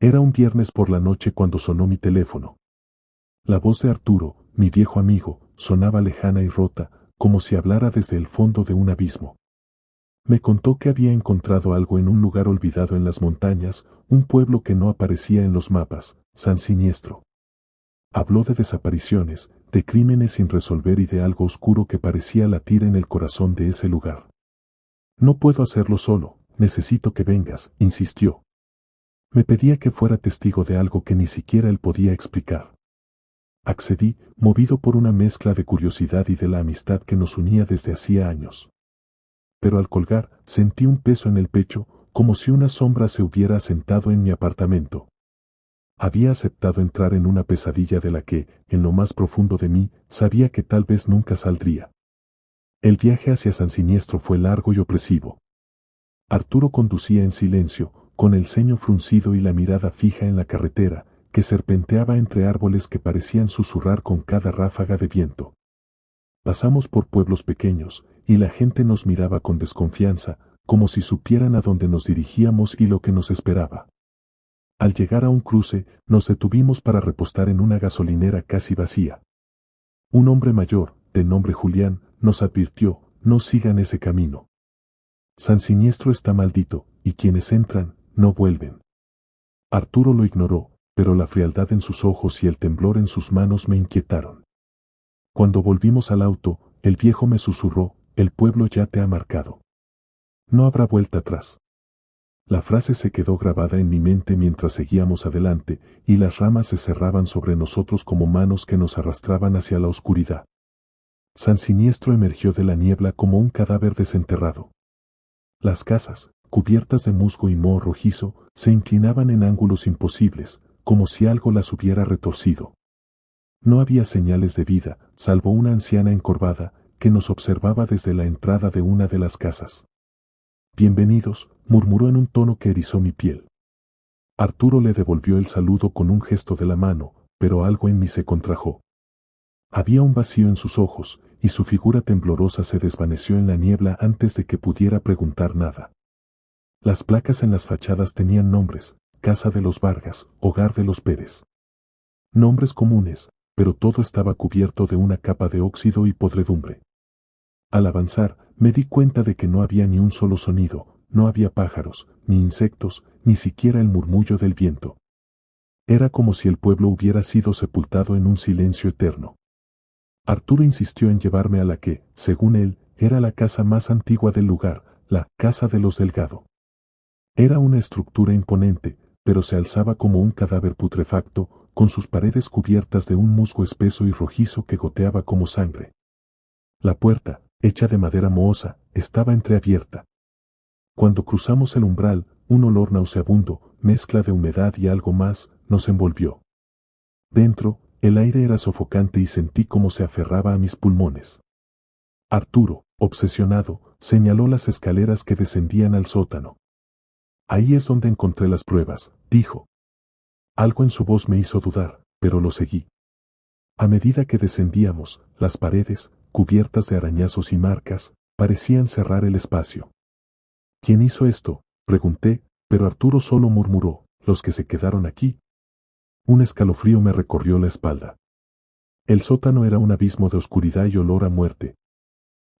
Era un viernes por la noche cuando sonó mi teléfono. La voz de Arturo, mi viejo amigo, sonaba lejana y rota, como si hablara desde el fondo de un abismo. Me contó que había encontrado algo en un lugar olvidado en las montañas, un pueblo que no aparecía en los mapas, San Siniestro. Habló de desapariciones, de crímenes sin resolver y de algo oscuro que parecía latir en el corazón de ese lugar. No puedo hacerlo solo, necesito que vengas, insistió. Me pedía que fuera testigo de algo que ni siquiera él podía explicar. Accedí, movido por una mezcla de curiosidad y de la amistad que nos unía desde hacía años. Pero al colgar, sentí un peso en el pecho, como si una sombra se hubiera asentado en mi apartamento. Había aceptado entrar en una pesadilla de la que, en lo más profundo de mí, sabía que tal vez nunca saldría. El viaje hacia San Siniestro fue largo y opresivo. Arturo conducía en silencio, con el ceño fruncido y la mirada fija en la carretera, que serpenteaba entre árboles que parecían susurrar con cada ráfaga de viento. Pasamos por pueblos pequeños, y la gente nos miraba con desconfianza, como si supieran a dónde nos dirigíamos y lo que nos esperaba. Al llegar a un cruce, nos detuvimos para repostar en una gasolinera casi vacía. Un hombre mayor, de nombre Julián, nos advirtió: no sigan ese camino. San Siniestro está maldito, y quienes entran, no vuelven. Arturo lo ignoró, pero la frialdad en sus ojos y el temblor en sus manos me inquietaron. Cuando volvimos al auto, el viejo me susurró: el pueblo ya te ha marcado. No habrá vuelta atrás. La frase se quedó grabada en mi mente mientras seguíamos adelante, y las ramas se cerraban sobre nosotros como manos que nos arrastraban hacia la oscuridad. San Siniestro emergió de la niebla como un cadáver desenterrado. Las casas, cubiertas de musgo y moho rojizo, se inclinaban en ángulos imposibles, como si algo las hubiera retorcido. No había señales de vida, salvo una anciana encorvada, que nos observaba desde la entrada de una de las casas. «Bienvenidos», murmuró en un tono que erizó mi piel. Arturo le devolvió el saludo con un gesto de la mano, pero algo en mí se contrajo. Había un vacío en sus ojos, y su figura temblorosa se desvaneció en la niebla antes de que pudiera preguntar nada. Las placas en las fachadas tenían nombres: Casa de los Vargas, Hogar de los Pérez. Nombres comunes, pero todo estaba cubierto de una capa de óxido y podredumbre. Al avanzar, me di cuenta de que no había ni un solo sonido, no había pájaros, ni insectos, ni siquiera el murmullo del viento. Era como si el pueblo hubiera sido sepultado en un silencio eterno. Arturo insistió en llevarme a la que, según él, era la casa más antigua del lugar, la Casa de los Delgado. Era una estructura imponente, pero se alzaba como un cadáver putrefacto, con sus paredes cubiertas de un musgo espeso y rojizo que goteaba como sangre. La puerta, hecha de madera mohosa, estaba entreabierta. Cuando cruzamos el umbral, un olor nauseabundo, mezcla de humedad y algo más, nos envolvió. Dentro, el aire era sofocante y sentí cómo se aferraba a mis pulmones. Arturo, obsesionado, señaló las escaleras que descendían al sótano. «Ahí es donde encontré las pruebas», dijo. Algo en su voz me hizo dudar, pero lo seguí. A medida que descendíamos, las paredes, cubiertas de arañazos y marcas, parecían cerrar el espacio. «¿Quién hizo esto?», pregunté, pero Arturo solo murmuró: «Los que se quedaron aquí». Un escalofrío me recorrió la espalda. El sótano era un abismo de oscuridad y olor a muerte.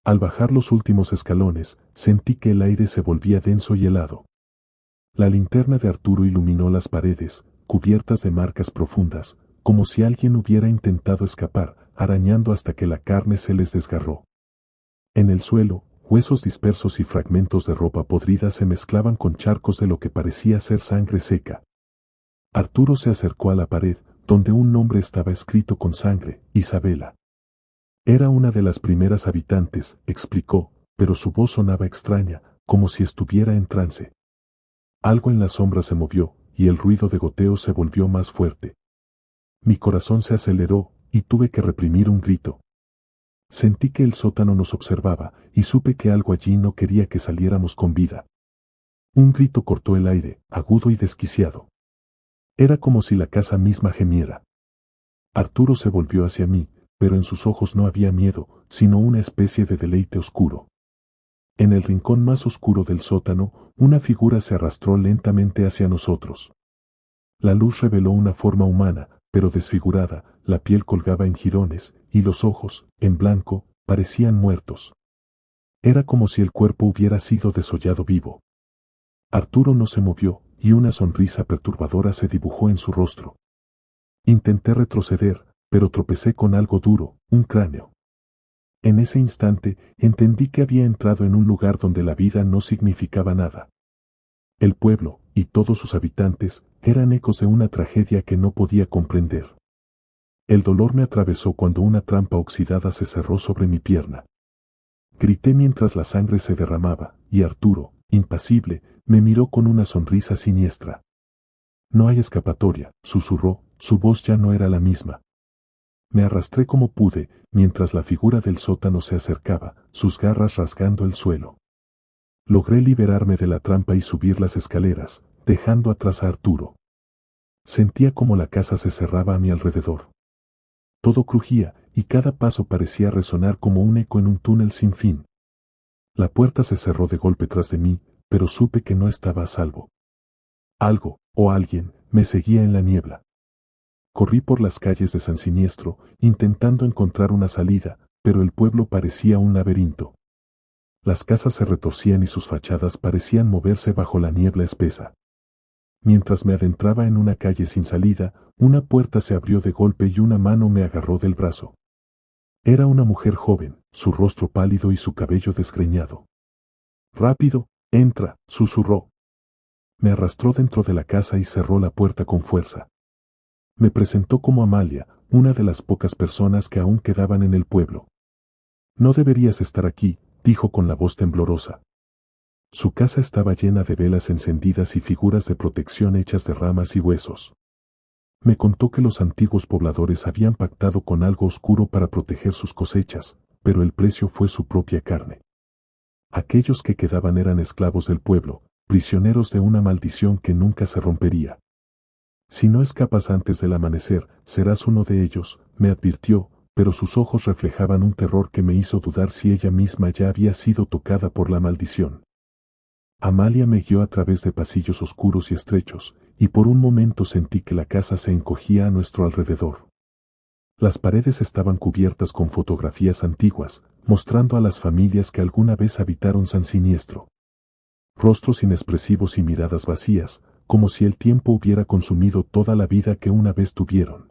Al bajar los últimos escalones, sentí que el aire se volvía denso y helado. La linterna de Arturo iluminó las paredes, cubiertas de marcas profundas, como si alguien hubiera intentado escapar, arañando hasta que la carne se les desgarró. En el suelo, huesos dispersos y fragmentos de ropa podrida se mezclaban con charcos de lo que parecía ser sangre seca. Arturo se acercó a la pared, donde un nombre estaba escrito con sangre: Isabela. Era una de las primeras habitantes, explicó, pero su voz sonaba extraña, como si estuviera en trance. Algo en la sombra se movió, y el ruido de goteos se volvió más fuerte. Mi corazón se aceleró, y tuve que reprimir un grito. Sentí que el sótano nos observaba, y supe que algo allí no quería que saliéramos con vida. Un grito cortó el aire, agudo y desquiciado. Era como si la casa misma gemiera. Arturo se volvió hacia mí, pero en sus ojos no había miedo, sino una especie de deleite oscuro. En el rincón más oscuro del sótano, una figura se arrastró lentamente hacia nosotros. La luz reveló una forma humana, pero desfigurada, la piel colgaba en jirones, y los ojos, en blanco, parecían muertos. Era como si el cuerpo hubiera sido desollado vivo. Arturo no se movió, y una sonrisa perturbadora se dibujó en su rostro. Intenté retroceder, pero tropecé con algo duro, un cráneo. En ese instante, entendí que había entrado en un lugar donde la vida no significaba nada. El pueblo, y todos sus habitantes, eran ecos de una tragedia que no podía comprender. El dolor me atravesó cuando una trampa oxidada se cerró sobre mi pierna. Grité mientras la sangre se derramaba, y Arturo, impasible, me miró con una sonrisa siniestra. No hay escapatoria, susurró, su voz ya no era la misma. Me arrastré como pude, mientras la figura del sótano se acercaba, sus garras rasgando el suelo. Logré liberarme de la trampa y subir las escaleras, dejando atrás a Arturo. Sentía como la casa se cerraba a mi alrededor. Todo crujía, y cada paso parecía resonar como un eco en un túnel sin fin. La puerta se cerró de golpe tras de mí, pero supe que no estaba a salvo. Algo, o alguien, me seguía en la niebla. Corrí por las calles de San Siniestro, intentando encontrar una salida, pero el pueblo parecía un laberinto. Las casas se retorcían y sus fachadas parecían moverse bajo la niebla espesa. Mientras me adentraba en una calle sin salida, una puerta se abrió de golpe y una mano me agarró del brazo. Era una mujer joven, su rostro pálido y su cabello desgreñado. «Rápido, entra», susurró. Me arrastró dentro de la casa y cerró la puerta con fuerza. Me presentó como Amalia, una de las pocas personas que aún quedaban en el pueblo. «No deberías estar aquí», dijo con la voz temblorosa. Su casa estaba llena de velas encendidas y figuras de protección hechas de ramas y huesos. Me contó que los antiguos pobladores habían pactado con algo oscuro para proteger sus cosechas, pero el precio fue su propia carne. Aquellos que quedaban eran esclavos del pueblo, prisioneros de una maldición que nunca se rompería. «Si no escapas antes del amanecer, serás uno de ellos», me advirtió, pero sus ojos reflejaban un terror que me hizo dudar si ella misma ya había sido tocada por la maldición. Amalia me guió a través de pasillos oscuros y estrechos, y por un momento sentí que la casa se encogía a nuestro alrededor. Las paredes estaban cubiertas con fotografías antiguas, mostrando a las familias que alguna vez habitaron San Siniestro. Rostros inexpresivos y miradas vacías, como si el tiempo hubiera consumido toda la vida que una vez tuvieron.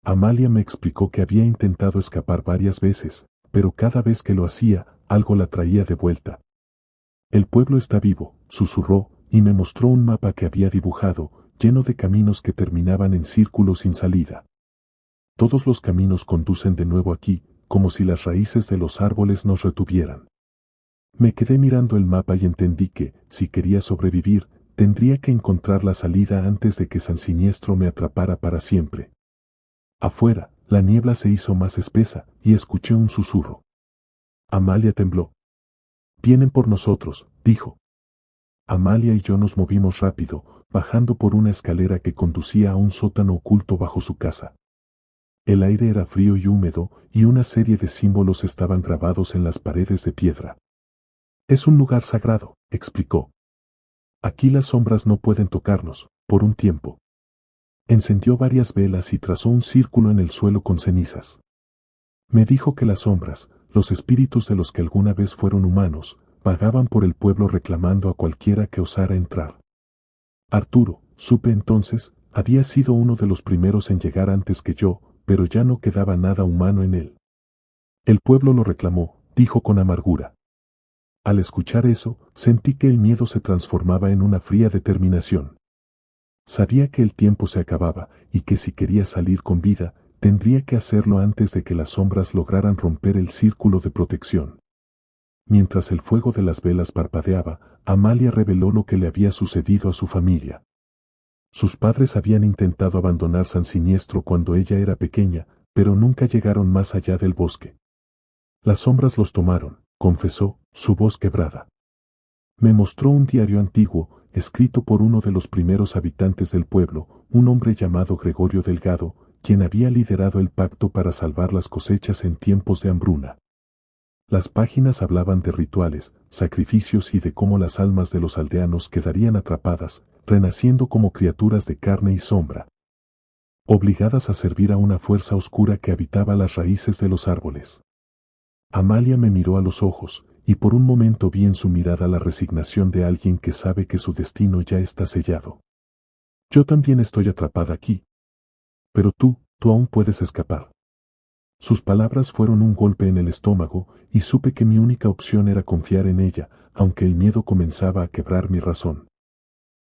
Amalia me explicó que había intentado escapar varias veces, pero cada vez que lo hacía, algo la traía de vuelta. «El pueblo está vivo», susurró, y me mostró un mapa que había dibujado, lleno de caminos que terminaban en círculos sin salida. «Todos los caminos conducen de nuevo aquí, como si las raíces de los árboles nos retuvieran». Me quedé mirando el mapa y entendí que, si quería sobrevivir, tendría que encontrar la salida antes de que San Siniestro me atrapara para siempre. Afuera, la niebla se hizo más espesa, y escuché un susurro. Amalia tembló. «Vienen por nosotros», dijo. Amalia y yo nos movimos rápido, bajando por una escalera que conducía a un sótano oculto bajo su casa. El aire era frío y húmedo, y una serie de símbolos estaban grabados en las paredes de piedra. «Es un lugar sagrado», explicó. «Aquí las sombras no pueden tocarnos, por un tiempo». Encendió varias velas y trazó un círculo en el suelo con cenizas. Me dijo que las sombras, los espíritus de los que alguna vez fueron humanos, vagaban por el pueblo reclamando a cualquiera que osara entrar. Arturo, supe entonces, había sido uno de los primeros en llegar antes que yo, pero ya no quedaba nada humano en él. «El pueblo lo reclamó», dijo con amargura. Al escuchar eso, sentí que el miedo se transformaba en una fría determinación. Sabía que el tiempo se acababa, y que si quería salir con vida, tendría que hacerlo antes de que las sombras lograran romper el círculo de protección. Mientras el fuego de las velas parpadeaba, Amalia reveló lo que le había sucedido a su familia. Sus padres habían intentado abandonar San Siniestro cuando ella era pequeña, pero nunca llegaron más allá del bosque. «Las sombras los tomaron», confesó, su voz quebrada. Me mostró un diario antiguo, escrito por uno de los primeros habitantes del pueblo, un hombre llamado Gregorio Delgado, quien había liderado el pacto para salvar las cosechas en tiempos de hambruna. Las páginas hablaban de rituales, sacrificios y de cómo las almas de los aldeanos quedarían atrapadas, renaciendo como criaturas de carne y sombra, obligadas a servir a una fuerza oscura que habitaba las raíces de los árboles. Amalia me miró a los ojos, y por un momento vi en su mirada la resignación de alguien que sabe que su destino ya está sellado. Yo también estoy atrapada aquí. Pero tú aún puedes escapar. Sus palabras fueron un golpe en el estómago, y supe que mi única opción era confiar en ella, aunque el miedo comenzaba a quebrar mi razón.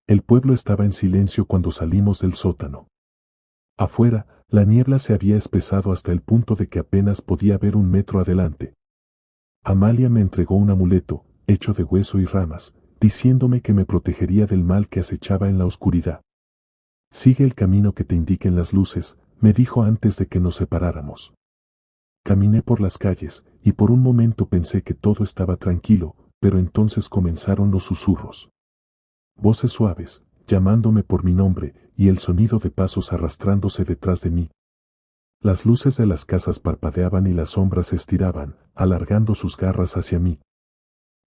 El pueblo estaba en silencio cuando salimos del sótano. Afuera, la niebla se había espesado hasta el punto de que apenas podía ver un metro adelante. Amalia me entregó un amuleto, hecho de hueso y ramas, diciéndome que me protegería del mal que acechaba en la oscuridad. Sigue el camino que te indiquen las luces, me dijo antes de que nos separáramos. Caminé por las calles, y por un momento pensé que todo estaba tranquilo, pero entonces comenzaron los susurros. Voces suaves, llamándome por mi nombre, y el sonido de pasos arrastrándose detrás de mí. Las luces de las casas parpadeaban y las sombras se estiraban, alargando sus garras hacia mí.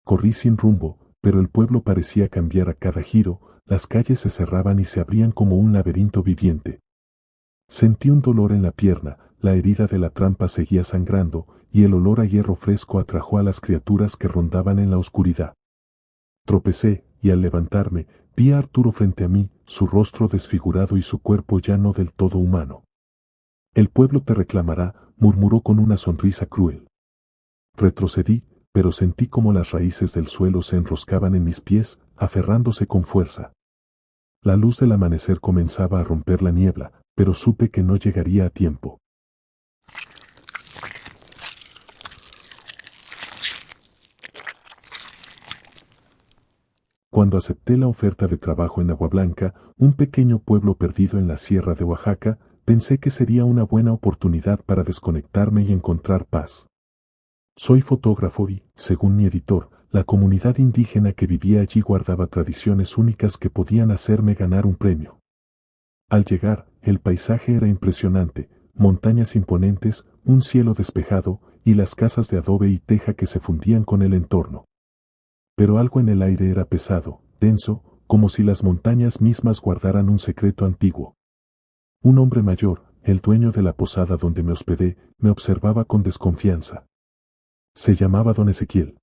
Corrí sin rumbo, pero el pueblo parecía cambiar a cada giro, las calles se cerraban y se abrían como un laberinto viviente. Sentí un dolor en la pierna, la herida de la trampa seguía sangrando, y el olor a hierro fresco atrajo a las criaturas que rondaban en la oscuridad. Tropecé, y al levantarme, vi a Arturo frente a mí, su rostro desfigurado y su cuerpo ya no del todo humano. El pueblo te reclamará, murmuró con una sonrisa cruel. Retrocedí, pero sentí como las raíces del suelo se enroscaban en mis pies, aferrándose con fuerza. La luz del amanecer comenzaba a romper la niebla, pero supe que no llegaría a tiempo. Cuando acepté la oferta de trabajo en Agua Blanca, un pequeño pueblo perdido en la sierra de Oaxaca, pensé que sería una buena oportunidad para desconectarme y encontrar paz. Soy fotógrafo y, según mi editor, la comunidad indígena que vivía allí guardaba tradiciones únicas que podían hacerme ganar un premio. Al llegar, el paisaje era impresionante, montañas imponentes, un cielo despejado, y las casas de adobe y teja que se fundían con el entorno. Pero algo en el aire era pesado, denso, como si las montañas mismas guardaran un secreto antiguo. Un hombre mayor, el dueño de la posada donde me hospedé, me observaba con desconfianza. Se llamaba don Ezequiel.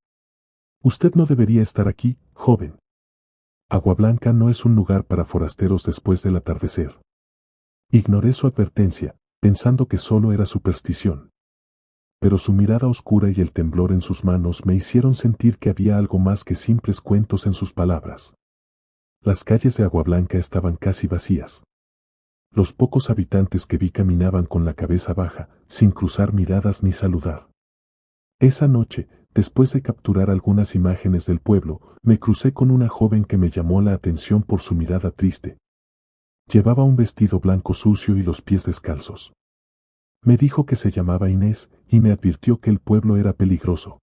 Usted no debería estar aquí, joven. Agua Blanca no es un lugar para forasteros después del atardecer. Ignoré su advertencia, pensando que solo era superstición. Pero su mirada oscura y el temblor en sus manos me hicieron sentir que había algo más que simples cuentos en sus palabras. Las calles de Agua Blanca estaban casi vacías. Los pocos habitantes que vi caminaban con la cabeza baja, sin cruzar miradas ni saludar. Esa noche, después de capturar algunas imágenes del pueblo, me crucé con una joven que me llamó la atención por su mirada triste. Llevaba un vestido blanco sucio y los pies descalzos. Me dijo que se llamaba Inés, y me advirtió que el pueblo era peligroso.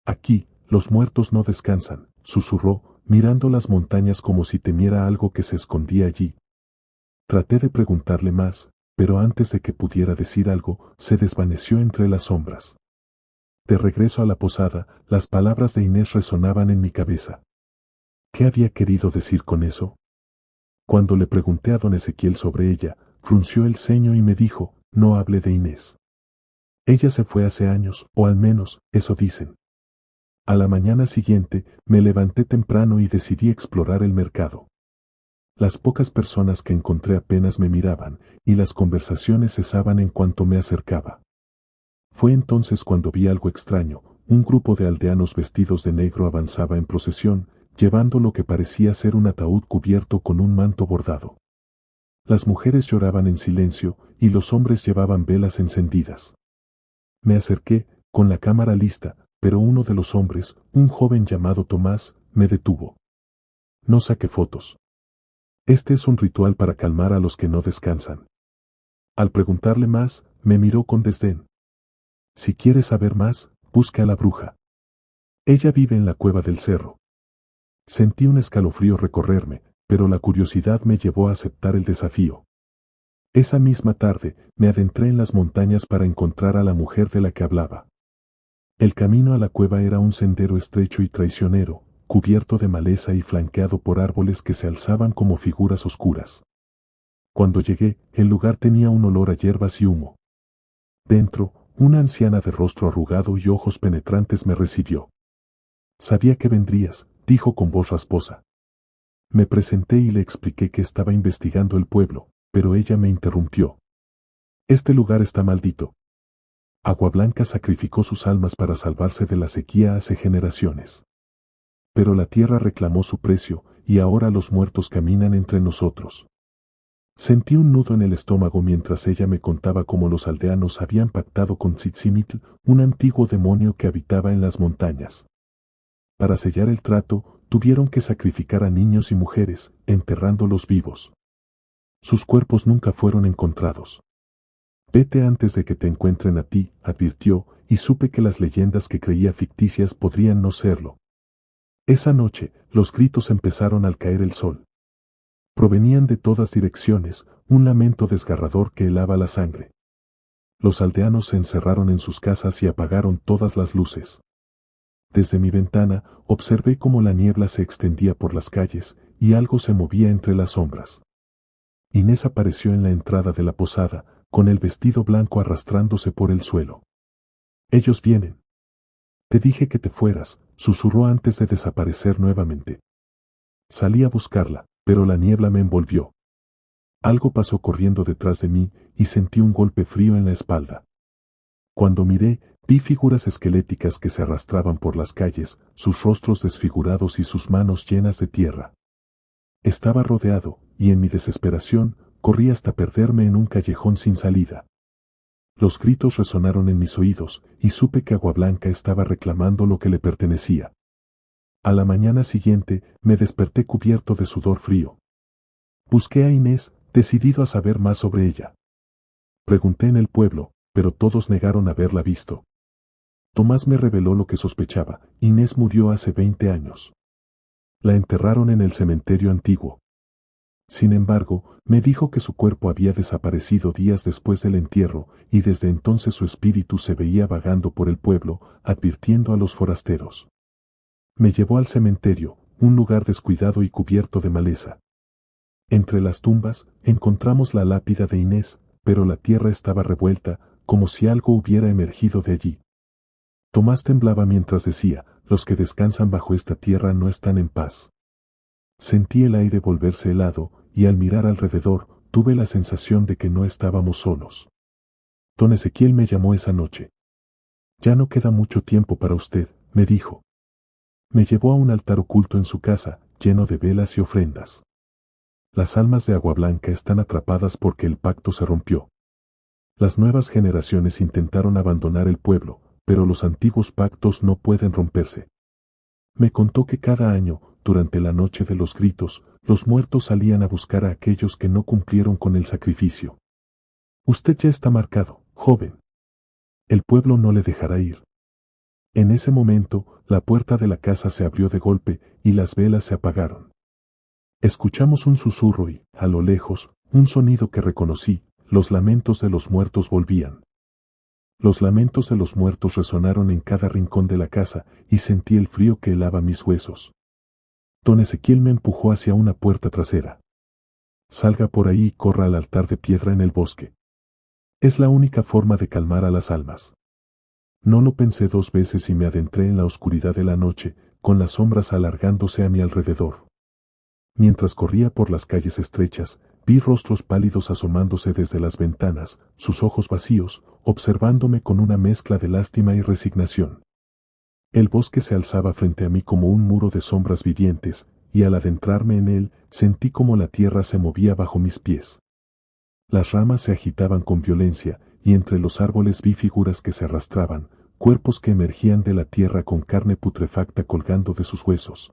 Aquí, los muertos no descansan, susurró, mirando las montañas como si temiera algo que se escondía allí. Traté de preguntarle más, pero antes de que pudiera decir algo, se desvaneció entre las sombras. De regreso a la posada, las palabras de Inés resonaban en mi cabeza. ¿Qué había querido decir con eso? Cuando le pregunté a don Ezequiel sobre ella, frunció el ceño y me dijo, no hable de Inés. Ella se fue hace años, o al menos, eso dicen. A la mañana siguiente, me levanté temprano y decidí explorar el mercado. Las pocas personas que encontré apenas me miraban, y las conversaciones cesaban en cuanto me acercaba. Fue entonces cuando vi algo extraño, un grupo de aldeanos vestidos de negro avanzaba en procesión, llevando lo que parecía ser un ataúd cubierto con un manto bordado. Las mujeres lloraban en silencio, y los hombres llevaban velas encendidas. Me acerqué, con la cámara lista, pero uno de los hombres, un joven llamado Tomás, me detuvo. No saque fotos. Este es un ritual para calmar a los que no descansan. Al preguntarle más, me miró con desdén. Si quieres saber más, busca a la bruja. Ella vive en la cueva del cerro. Sentí un escalofrío recorrerme, pero la curiosidad me llevó a aceptar el desafío. Esa misma tarde, me adentré en las montañas para encontrar a la mujer de la que hablaba. El camino a la cueva era un sendero estrecho y traicionero, cubierto de maleza y flanqueado por árboles que se alzaban como figuras oscuras. Cuando llegué, el lugar tenía un olor a hierbas y humo. Dentro, una anciana de rostro arrugado y ojos penetrantes me recibió. Sabía que vendrías, dijo con voz rasposa. Me presenté y le expliqué que estaba investigando el pueblo, pero ella me interrumpió. Este lugar está maldito. Agua Blanca sacrificó sus almas para salvarse de la sequía hace generaciones. Pero la tierra reclamó su precio, y ahora los muertos caminan entre nosotros. Sentí un nudo en el estómago mientras ella me contaba cómo los aldeanos habían pactado con Tzitzimítl, un antiguo demonio que habitaba en las montañas. Para sellar el trato, tuvieron que sacrificar a niños y mujeres, enterrándolos vivos. Sus cuerpos nunca fueron encontrados. Vete antes de que te encuentren a ti, advirtió, y supe que las leyendas que creía ficticias podrían no serlo. Esa noche, los gritos empezaron al caer el sol. Provenían de todas direcciones, un lamento desgarrador que helaba la sangre. Los aldeanos se encerraron en sus casas y apagaron todas las luces. Desde mi ventana, observé cómo la niebla se extendía por las calles, y algo se movía entre las sombras. Inés apareció en la entrada de la posada, con el vestido blanco arrastrándose por el suelo. Ellos vienen. Te dije que te fueras, susurró antes de desaparecer nuevamente. Salí a buscarla, pero la niebla me envolvió. Algo pasó corriendo detrás de mí, y sentí un golpe frío en la espalda. Cuando miré, vi figuras esqueléticas que se arrastraban por las calles, sus rostros desfigurados y sus manos llenas de tierra. Estaba rodeado, y en mi desesperación, corrí hasta perderme en un callejón sin salida. Los gritos resonaron en mis oídos, y supe que Agua Blanca estaba reclamando lo que le pertenecía. A la mañana siguiente, me desperté cubierto de sudor frío. Busqué a Inés, decidido a saber más sobre ella. Pregunté en el pueblo, pero todos negaron haberla visto. Tomás me reveló lo que sospechaba: Inés murió hace 20 años. La enterraron en el cementerio antiguo. Sin embargo, me dijo que su cuerpo había desaparecido días después del entierro, y desde entonces su espíritu se veía vagando por el pueblo, advirtiendo a los forasteros. Me llevó al cementerio, un lugar descuidado y cubierto de maleza. Entre las tumbas, encontramos la lápida de Inés, pero la tierra estaba revuelta, como si algo hubiera emergido de allí. Tomás temblaba mientras decía: los que descansan bajo esta tierra no están en paz. Sentí el aire volverse helado, y al mirar alrededor, tuve la sensación de que no estábamos solos. Don Ezequiel me llamó esa noche. Ya no queda mucho tiempo para usted, me dijo. Me llevó a un altar oculto en su casa, lleno de velas y ofrendas. Las almas de Agua Blanca están atrapadas porque el pacto se rompió. Las nuevas generaciones intentaron abandonar el pueblo, pero los antiguos pactos no pueden romperse. Me contó que cada año, durante la noche de los gritos, los muertos salían a buscar a aquellos que no cumplieron con el sacrificio. Usted ya está marcado, joven. El pueblo no le dejará ir. En ese momento, la puerta de la casa se abrió de golpe, y las velas se apagaron. Escuchamos un susurro y, a lo lejos, un sonido que reconocí: los lamentos de los muertos volvían. Los lamentos de los muertos resonaron en cada rincón de la casa, y sentí el frío que helaba mis huesos. Don Ezequiel me empujó hacia una puerta trasera. Salga por ahí y corra al altar de piedra en el bosque. Es la única forma de calmar a las almas. No lo pensé dos veces y me adentré en la oscuridad de la noche, con las sombras alargándose a mi alrededor. Mientras corría por las calles estrechas, vi rostros pálidos asomándose desde las ventanas, sus ojos vacíos, observándome con una mezcla de lástima y resignación. El bosque se alzaba frente a mí como un muro de sombras vivientes, y al adentrarme en él, sentí como la tierra se movía bajo mis pies. Las ramas se agitaban con violencia, y entre los árboles vi figuras que se arrastraban, cuerpos que emergían de la tierra con carne putrefacta colgando de sus huesos.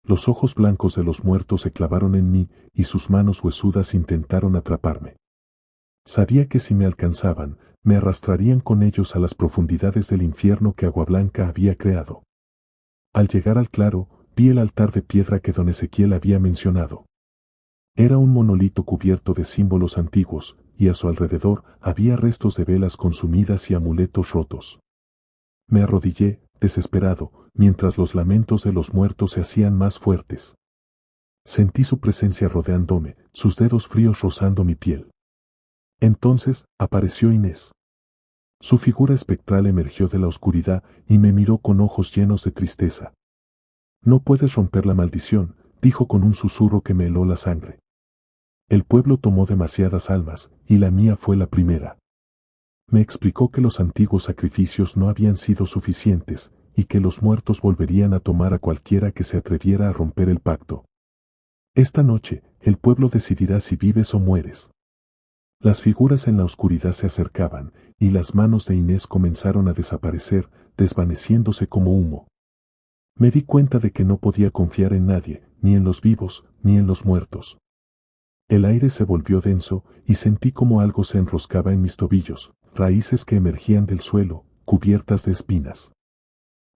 Los ojos blancos de los muertos se clavaron en mí, y sus manos huesudas intentaron atraparme. Sabía que si me alcanzaban, me arrastrarían con ellos a las profundidades del infierno que Agua Blanca había creado. Al llegar al claro, vi el altar de piedra que don Ezequiel había mencionado. Era un monolito cubierto de símbolos antiguos, y a su alrededor había restos de velas consumidas y amuletos rotos. Me arrodillé, desesperado, mientras los lamentos de los muertos se hacían más fuertes. Sentí su presencia rodeándome, sus dedos fríos rozando mi piel. Entonces, apareció Inés. Su figura espectral emergió de la oscuridad y me miró con ojos llenos de tristeza. No puedes romper la maldición, dijo con un susurro que me heló la sangre. El pueblo tomó demasiadas almas, y la mía fue la primera. Me explicó que los antiguos sacrificios no habían sido suficientes, y que los muertos volverían a tomar a cualquiera que se atreviera a romper el pacto. Esta noche, el pueblo decidirá si vives o mueres. Las figuras en la oscuridad se acercaban, y las manos de Inés comenzaron a desaparecer, desvaneciéndose como humo. Me di cuenta de que no podía confiar en nadie, ni en los vivos, ni en los muertos. El aire se volvió denso, y sentí como algo se enroscaba en mis tobillos, raíces que emergían del suelo, cubiertas de espinas.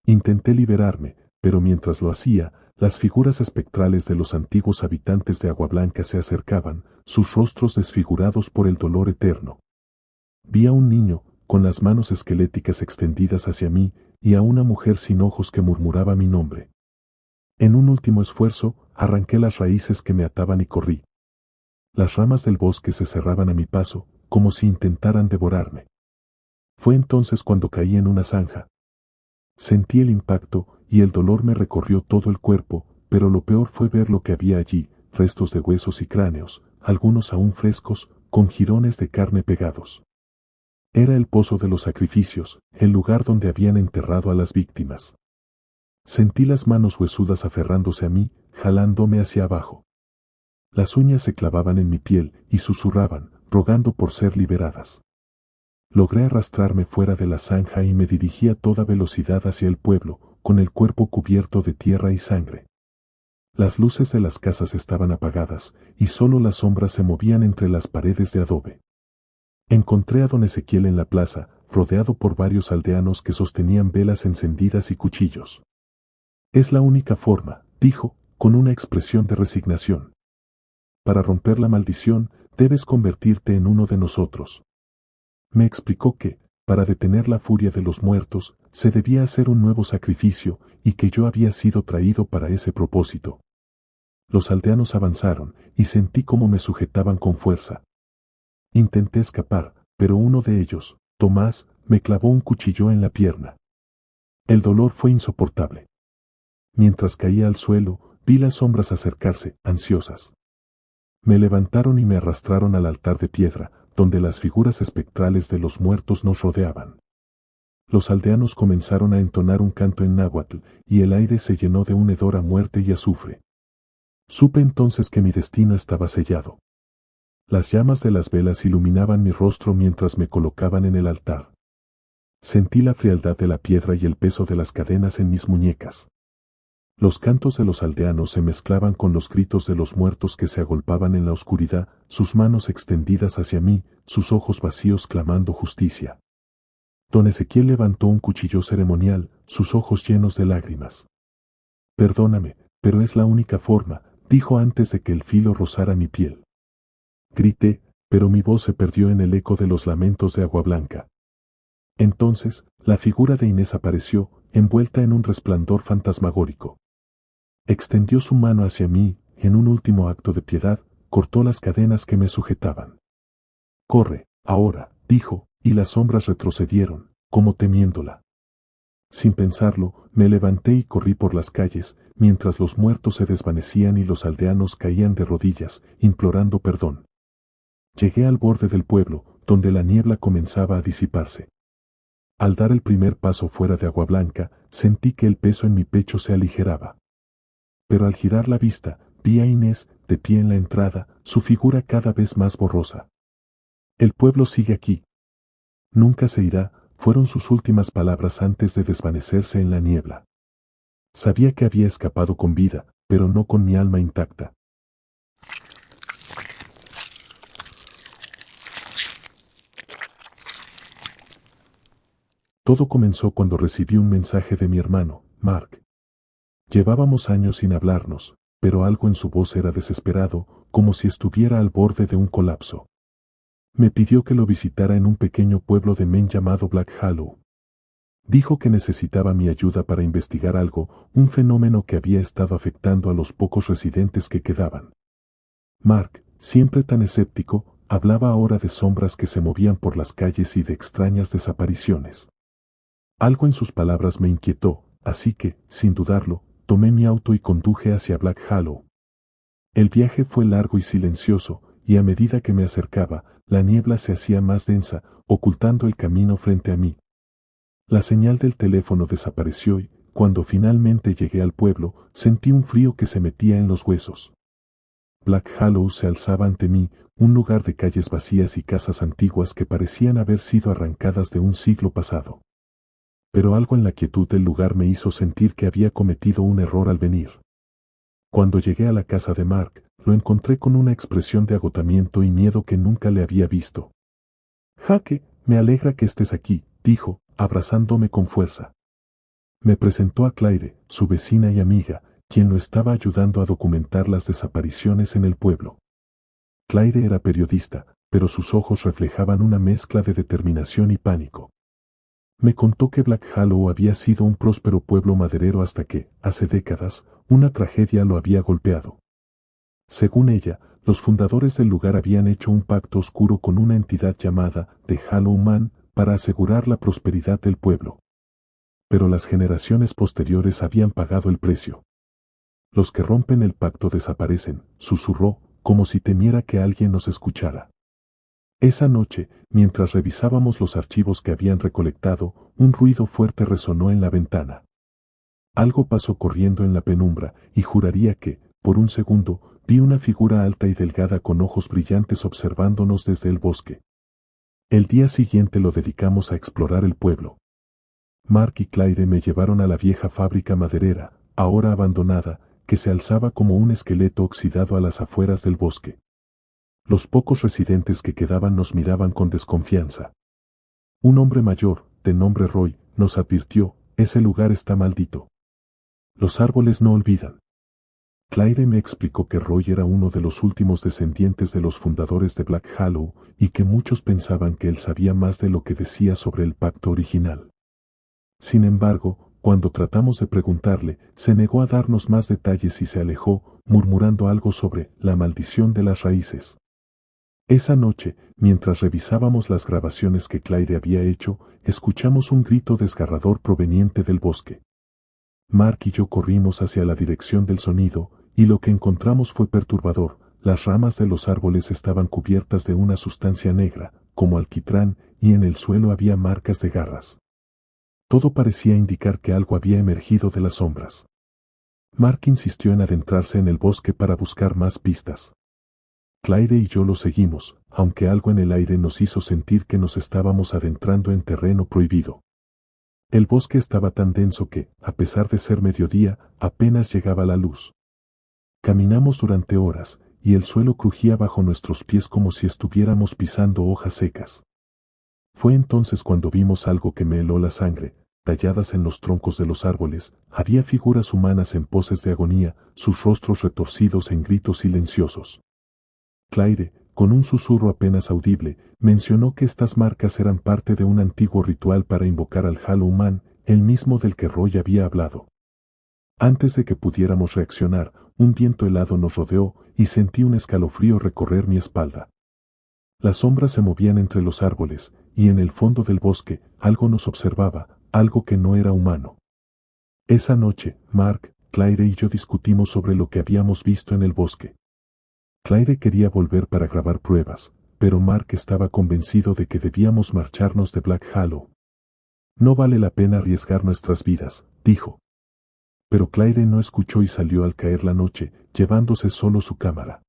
Intenté liberarme, pero mientras lo hacía, las figuras espectrales de los antiguos habitantes de Agua Blanca se acercaban, sus rostros desfigurados por el dolor eterno. Vi a un niño, con las manos esqueléticas extendidas hacia mí, y a una mujer sin ojos que murmuraba mi nombre. En un último esfuerzo, arranqué las raíces que me ataban y corrí. Las ramas del bosque se cerraban a mi paso, como si intentaran devorarme. Fue entonces cuando caí en una zanja. Sentí el impacto, y el dolor me recorrió todo el cuerpo, pero lo peor fue ver lo que había allí, restos de huesos y cráneos, algunos aún frescos, con jirones de carne pegados. Era el pozo de los sacrificios, el lugar donde habían enterrado a las víctimas. Sentí las manos huesudas aferrándose a mí, jalándome hacia abajo. Las uñas se clavaban en mi piel, y susurraban, rogando por ser liberadas. Logré arrastrarme fuera de la zanja y me dirigí a toda velocidad hacia el pueblo, con el cuerpo cubierto de tierra y sangre. Las luces de las casas estaban apagadas, y solo las sombras se movían entre las paredes de adobe. Encontré a don Ezequiel en la plaza, rodeado por varios aldeanos que sostenían velas encendidas y cuchillos. Es la única forma, dijo, con una expresión de resignación. Para romper la maldición, debes convertirte en uno de nosotros. Me explicó que, para detener la furia de los muertos, se debía hacer un nuevo sacrificio, y que yo había sido traído para ese propósito. Los aldeanos avanzaron, y sentí cómo me sujetaban con fuerza. Intenté escapar, pero uno de ellos, Tomás, me clavó un cuchillo en la pierna. El dolor fue insoportable. Mientras caía al suelo, vi las sombras acercarse, ansiosas. Me levantaron y me arrastraron al altar de piedra, donde las figuras espectrales de los muertos nos rodeaban. Los aldeanos comenzaron a entonar un canto en náhuatl, y el aire se llenó de un hedor a muerte y azufre. Supe entonces que mi destino estaba sellado. Las llamas de las velas iluminaban mi rostro mientras me colocaban en el altar. Sentí la frialdad de la piedra y el peso de las cadenas en mis muñecas. Los cantos de los aldeanos se mezclaban con los gritos de los muertos que se agolpaban en la oscuridad, sus manos extendidas hacia mí, sus ojos vacíos clamando justicia. Don Ezequiel levantó un cuchillo ceremonial, sus ojos llenos de lágrimas. Perdóname, pero es la única forma, dijo antes de que el filo rozara mi piel. Grité, pero mi voz se perdió en el eco de los lamentos de Agua Blanca. Entonces, la figura de Inés apareció, envuelta en un resplandor fantasmagórico. Extendió su mano hacia mí, en un último acto de piedad, cortó las cadenas que me sujetaban. Corre, ahora, dijo, y las sombras retrocedieron, como temiéndola. Sin pensarlo, me levanté y corrí por las calles, mientras los muertos se desvanecían y los aldeanos caían de rodillas, implorando perdón. Llegué al borde del pueblo, donde la niebla comenzaba a disiparse. Al dar el primer paso fuera de Agua Blanca, sentí que el peso en mi pecho se aligeraba. Pero al girar la vista, vi a Inés, de pie en la entrada, su figura cada vez más borrosa. El pueblo sigue aquí. Nunca se irá, fueron sus últimas palabras antes de desvanecerse en la niebla. Sabía que había escapado con vida, pero no con mi alma intacta. Todo comenzó cuando recibí un mensaje de mi hermano, Mark. Llevábamos años sin hablarnos, pero algo en su voz era desesperado, como si estuviera al borde de un colapso. Me pidió que lo visitara en un pequeño pueblo de Maine llamado Black Hollow. Dijo que necesitaba mi ayuda para investigar algo, un fenómeno que había estado afectando a los pocos residentes que quedaban. Mark, siempre tan escéptico, hablaba ahora de sombras que se movían por las calles y de extrañas desapariciones. Algo en sus palabras me inquietó, así que, sin dudarlo, tomé mi auto y conduje hacia Black Hollow. El viaje fue largo y silencioso, y a medida que me acercaba, la niebla se hacía más densa, ocultando el camino frente a mí. La señal del teléfono desapareció y, cuando finalmente llegué al pueblo, sentí un frío que se metía en los huesos. Black Hollow se alzaba ante mí, un lugar de calles vacías y casas antiguas que parecían haber sido arrancadas de un siglo pasado. Pero algo en la quietud del lugar me hizo sentir que había cometido un error al venir. Cuando llegué a la casa de Mark, lo encontré con una expresión de agotamiento y miedo que nunca le había visto. «Jaque, me alegra que estés aquí», dijo, abrazándome con fuerza. Me presentó a Claire, su vecina y amiga, quien lo estaba ayudando a documentar las desapariciones en el pueblo. Claire era periodista, pero sus ojos reflejaban una mezcla de determinación y pánico. Me contó que Black Hollow había sido un próspero pueblo maderero hasta que, hace décadas, una tragedia lo había golpeado. Según ella, los fundadores del lugar habían hecho un pacto oscuro con una entidad llamada The Hollow Man para asegurar la prosperidad del pueblo. Pero las generaciones posteriores habían pagado el precio. Los que rompen el pacto desaparecen, susurró, como si temiera que alguien nos escuchara. Esa noche, mientras revisábamos los archivos que habían recolectado, un ruido fuerte resonó en la ventana. Algo pasó corriendo en la penumbra, y juraría que, por un segundo, vi una figura alta y delgada con ojos brillantes observándonos desde el bosque. El día siguiente lo dedicamos a explorar el pueblo. Mark y Claire me llevaron a la vieja fábrica maderera, ahora abandonada, que se alzaba como un esqueleto oxidado a las afueras del bosque. Los pocos residentes que quedaban nos miraban con desconfianza. Un hombre mayor, de nombre Roy, nos advirtió: «Ese lugar está maldito. Los árboles no olvidan». Claire me explicó que Roy era uno de los últimos descendientes de los fundadores de Black Hollow y que muchos pensaban que él sabía más de lo que decía sobre el pacto original. Sin embargo, cuando tratamos de preguntarle, se negó a darnos más detalles y se alejó, murmurando algo sobre la maldición de las raíces. Esa noche, mientras revisábamos las grabaciones que Claire había hecho, escuchamos un grito desgarrador proveniente del bosque. Mark y yo corrimos hacia la dirección del sonido, y lo que encontramos fue perturbador. Las ramas de los árboles estaban cubiertas de una sustancia negra, como alquitrán, y en el suelo había marcas de garras. Todo parecía indicar que algo había emergido de las sombras. Mark insistió en adentrarse en el bosque para buscar más pistas. Claire y yo lo seguimos, aunque algo en el aire nos hizo sentir que nos estábamos adentrando en terreno prohibido. El bosque estaba tan denso que, a pesar de ser mediodía, apenas llegaba la luz. Caminamos durante horas, y el suelo crujía bajo nuestros pies como si estuviéramos pisando hojas secas. Fue entonces cuando vimos algo que me heló la sangre. Talladas en los troncos de los árboles, había figuras humanas en poses de agonía, sus rostros retorcidos en gritos silenciosos. Claire, con un susurro apenas audible, mencionó que estas marcas eran parte de un antiguo ritual para invocar al Hollow Man, el mismo del que Roy había hablado. Antes de que pudiéramos reaccionar, un viento helado nos rodeó y sentí un escalofrío recorrer mi espalda. Las sombras se movían entre los árboles, y en el fondo del bosque, algo nos observaba, algo que no era humano. Esa noche, Mark, Claire y yo discutimos sobre lo que habíamos visto en el bosque. Claire quería volver para grabar pruebas, pero Mark estaba convencido de que debíamos marcharnos de Black Hollow. «No vale la pena arriesgar nuestras vidas», dijo. Pero Claire no escuchó y salió al caer la noche, llevándose solo su cámara.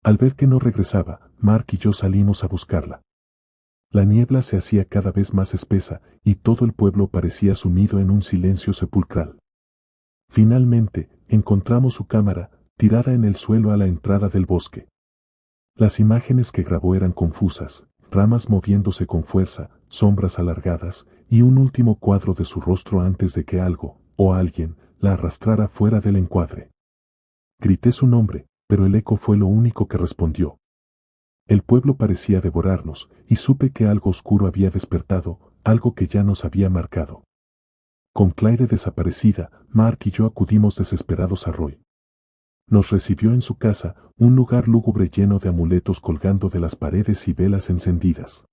Al ver que no regresaba, Mark y yo salimos a buscarla. La niebla se hacía cada vez más espesa, y todo el pueblo parecía sumido en un silencio sepulcral. Finalmente, encontramos su cámara, tirada en el suelo a la entrada del bosque. Las imágenes que grabó eran confusas, ramas moviéndose con fuerza, sombras alargadas, y un último cuadro de su rostro antes de que algo, o alguien, la arrastrara fuera del encuadre. Grité su nombre, pero el eco fue lo único que respondió. El pueblo parecía devorarnos, y supe que algo oscuro había despertado, algo que ya nos había marcado. Con Claire desaparecida, Mark y yo acudimos desesperados a Roy. Nos recibió en su casa, un lugar lúgubre lleno de amuletos colgando de las paredes y velas encendidas.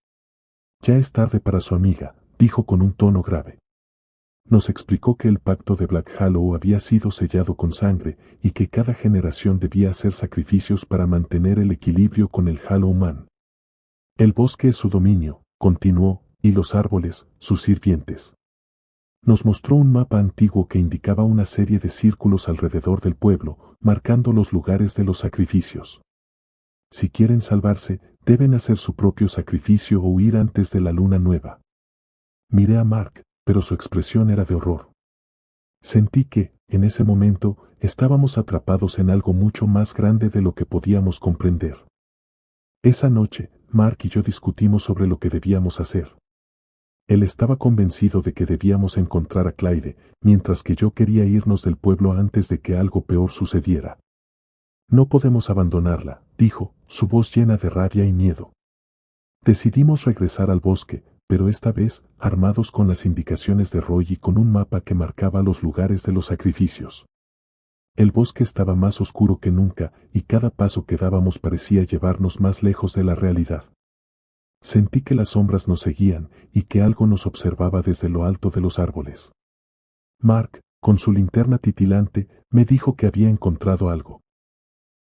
Ya es tarde para su amiga, dijo con un tono grave. Nos explicó que el pacto de Black Hallow había sido sellado con sangre y que cada generación debía hacer sacrificios para mantener el equilibrio con el Hallow Man. El bosque es su dominio, continuó, y los árboles, sus sirvientes. Nos mostró un mapa antiguo que indicaba una serie de círculos alrededor del pueblo, marcando los lugares de los sacrificios. Si quieren salvarse, deben hacer su propio sacrificio o huir antes de la luna nueva. Miré a Mark, pero su expresión era de horror. Sentí que, en ese momento, estábamos atrapados en algo mucho más grande de lo que podíamos comprender. Esa noche, Mark y yo discutimos sobre lo que debíamos hacer. Él estaba convencido de que debíamos encontrar a Claire, mientras que yo quería irnos del pueblo antes de que algo peor sucediera. No podemos abandonarla, dijo, su voz llena de rabia y miedo. Decidimos regresar al bosque, pero esta vez, armados con las indicaciones de Roy y con un mapa que marcaba los lugares de los sacrificios. El bosque estaba más oscuro que nunca, y cada paso que dábamos parecía llevarnos más lejos de la realidad. Sentí que las sombras nos seguían, y que algo nos observaba desde lo alto de los árboles. Mark, con su linterna titilante, me dijo que había encontrado algo.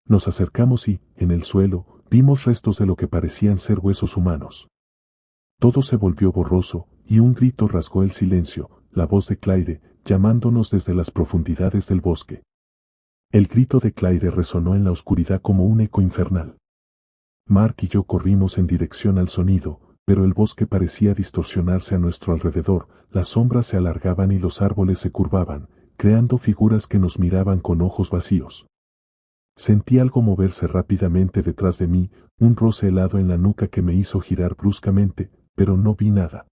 Nos acercamos y, en el suelo, vimos restos de lo que parecían ser huesos humanos. Todo se volvió borroso, y un grito rasgó el silencio, la voz de Claire, llamándonos desde las profundidades del bosque. El grito de Claire resonó en la oscuridad como un eco infernal. Mark y yo corrimos en dirección al sonido, pero el bosque parecía distorsionarse a nuestro alrededor, las sombras se alargaban y los árboles se curvaban, creando figuras que nos miraban con ojos vacíos. Sentí algo moverse rápidamente detrás de mí, un roce helado en la nuca que me hizo girar bruscamente, pero no vi nada.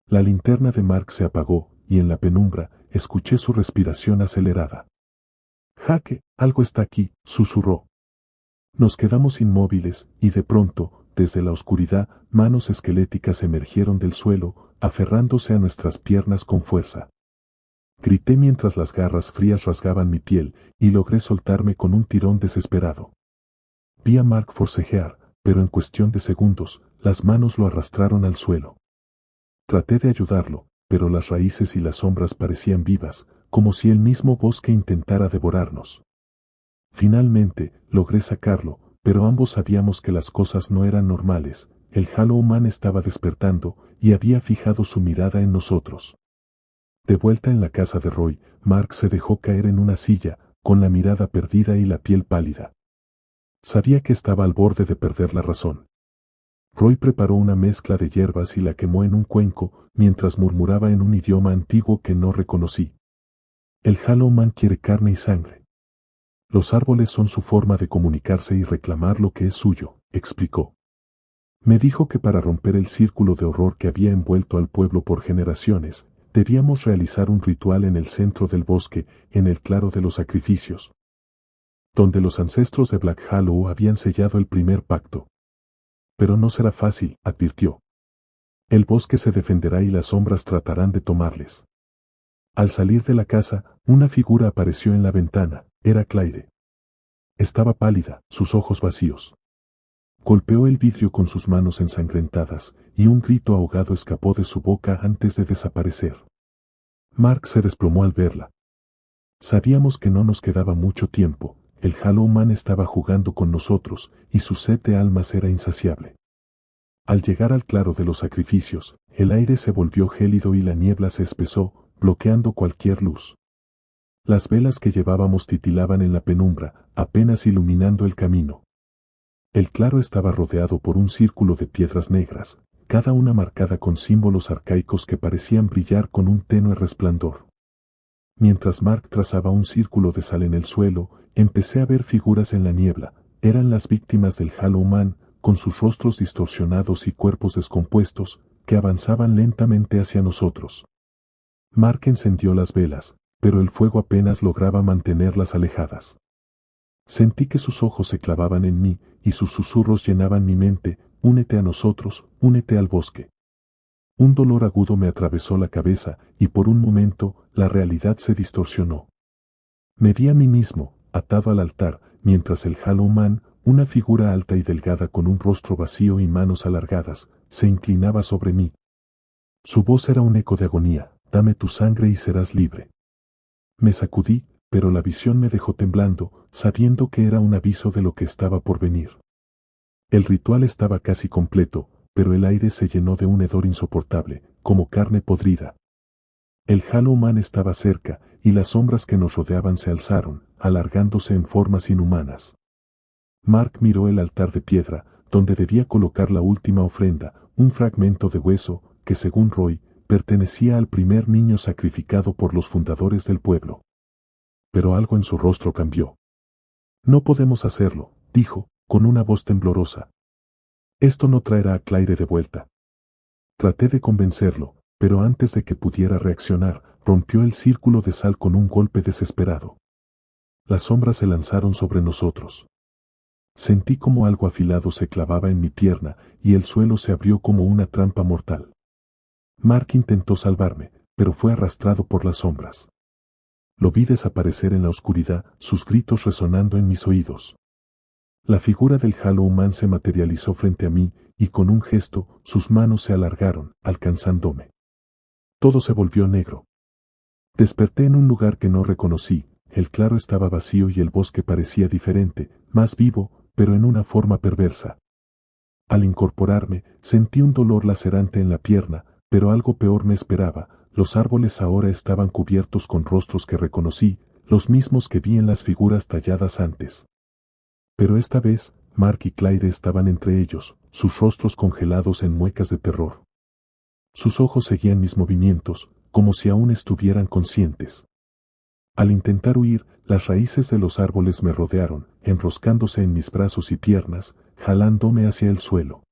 La linterna de Mark se apagó, y en la penumbra, escuché su respiración acelerada. «Jaque, algo está aquí», susurró. Nos quedamos inmóviles, y de pronto, desde la oscuridad, manos esqueléticas emergieron del suelo, aferrándose a nuestras piernas con fuerza. Grité mientras las garras frías rasgaban mi piel, y logré soltarme con un tirón desesperado. Vi a Mark forcejear, pero en cuestión de segundos, las manos lo arrastraron al suelo. Traté de ayudarlo, pero las raíces y las sombras parecían vivas, como si el mismo bosque intentara devorarnos. Finalmente, logré sacarlo, pero ambos sabíamos que las cosas no eran normales, el Hallow Man estaba despertando, y había fijado su mirada en nosotros. De vuelta en la casa de Roy, Mark se dejó caer en una silla, con la mirada perdida y la piel pálida. Sabía que estaba al borde de perder la razón. Roy preparó una mezcla de hierbas y la quemó en un cuenco, mientras murmuraba en un idioma antiguo que no reconocí. El Hallow Man quiere carne y sangre. Los árboles son su forma de comunicarse y reclamar lo que es suyo, explicó. Me dijo que para romper el círculo de horror que había envuelto al pueblo por generaciones, debíamos realizar un ritual en el centro del bosque, en el claro de los sacrificios, donde los ancestros de Black Hallow habían sellado el primer pacto. Pero no será fácil, advirtió. El bosque se defenderá y las sombras tratarán de tomarles. Al salir de la casa, una figura apareció en la ventana, era Claire. Estaba pálida, sus ojos vacíos. Golpeó el vidrio con sus manos ensangrentadas, y un grito ahogado escapó de su boca antes de desaparecer. Mark se desplomó al verla. Sabíamos que no nos quedaba mucho tiempo, el Hallow Man estaba jugando con nosotros, y su sed de almas era insaciable. Al llegar al claro de los sacrificios, el aire se volvió gélido y la niebla se espesó, bloqueando cualquier luz. Las velas que llevábamos titilaban en la penumbra, apenas iluminando el camino. El claro estaba rodeado por un círculo de piedras negras, cada una marcada con símbolos arcaicos que parecían brillar con un tenue resplandor. Mientras Mark trazaba un círculo de sal en el suelo, empecé a ver figuras en la niebla, eran las víctimas del Hallow Man, con sus rostros distorsionados y cuerpos descompuestos, que avanzaban lentamente hacia nosotros. Mark encendió las velas, pero el fuego apenas lograba mantenerlas alejadas. Sentí que sus ojos se clavaban en mí, y sus susurros llenaban mi mente, únete a nosotros, únete al bosque. Un dolor agudo me atravesó la cabeza y por un momento la realidad se distorsionó. Me vi a mí mismo, atado al altar, mientras el Hollow Man, una figura alta y delgada con un rostro vacío y manos alargadas, se inclinaba sobre mí. Su voz era un eco de agonía: dame tu sangre y serás libre. Me sacudí, pero la visión me dejó temblando, sabiendo que era un aviso de lo que estaba por venir. El ritual estaba casi completo, pero el aire se llenó de un hedor insoportable, como carne podrida. El Hollow Man estaba cerca, y las sombras que nos rodeaban se alzaron, alargándose en formas inhumanas. Mark miró el altar de piedra, donde debía colocar la última ofrenda, un fragmento de hueso, que según Roy, pertenecía al primer niño sacrificado por los fundadores del pueblo. Pero algo en su rostro cambió. No podemos hacerlo, dijo, con una voz temblorosa. Esto no traerá a Claire de vuelta. Traté de convencerlo, pero antes de que pudiera reaccionar, rompió el círculo de sal con un golpe desesperado. Las sombras se lanzaron sobre nosotros. Sentí como algo afilado se clavaba en mi pierna, y el suelo se abrió como una trampa mortal. Mark intentó salvarme, pero fue arrastrado por las sombras. Lo vi desaparecer en la oscuridad, sus gritos resonando en mis oídos. La figura del Hollow Man se materializó frente a mí, y con un gesto, sus manos se alargaron, alcanzándome. Todo se volvió negro. Desperté en un lugar que no reconocí, el claro estaba vacío y el bosque parecía diferente, más vivo, pero en una forma perversa. Al incorporarme, sentí un dolor lacerante en la pierna, pero algo peor me esperaba: los árboles ahora estaban cubiertos con rostros que reconocí, los mismos que vi en las figuras talladas antes. Pero esta vez, Mark y Claire estaban entre ellos, sus rostros congelados en muecas de terror. Sus ojos seguían mis movimientos, como si aún estuvieran conscientes. Al intentar huir, las raíces de los árboles me rodearon, enroscándose en mis brazos y piernas, jalándome hacia el suelo.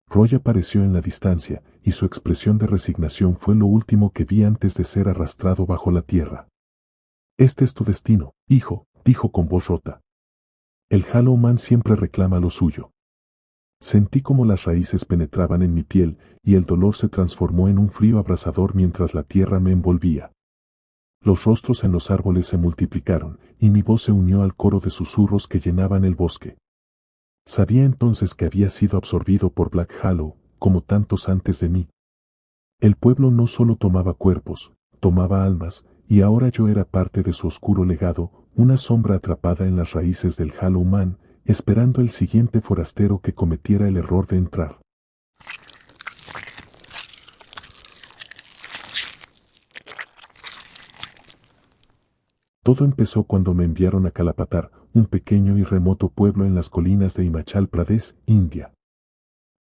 Roy apareció en la distancia, y su expresión de resignación fue lo último que vi antes de ser arrastrado bajo la tierra. Este es tu destino, hijo, dijo con voz rota. El Hollow Man siempre reclama lo suyo. Sentí como las raíces penetraban en mi piel, y el dolor se transformó en un frío abrasador mientras la tierra me envolvía. Los rostros en los árboles se multiplicaron, y mi voz se unió al coro de susurros que llenaban el bosque. Sabía entonces que había sido absorbido por Black Hollow, como tantos antes de mí. El pueblo no solo tomaba cuerpos, tomaba almas, y ahora yo era parte de su oscuro legado, una sombra atrapada en las raíces del Hollow Man, esperando el siguiente forastero que cometiera el error de entrar. Todo empezó cuando me enviaron a Kalapatar, un pequeño y remoto pueblo en las colinas de Himachal Pradesh, India.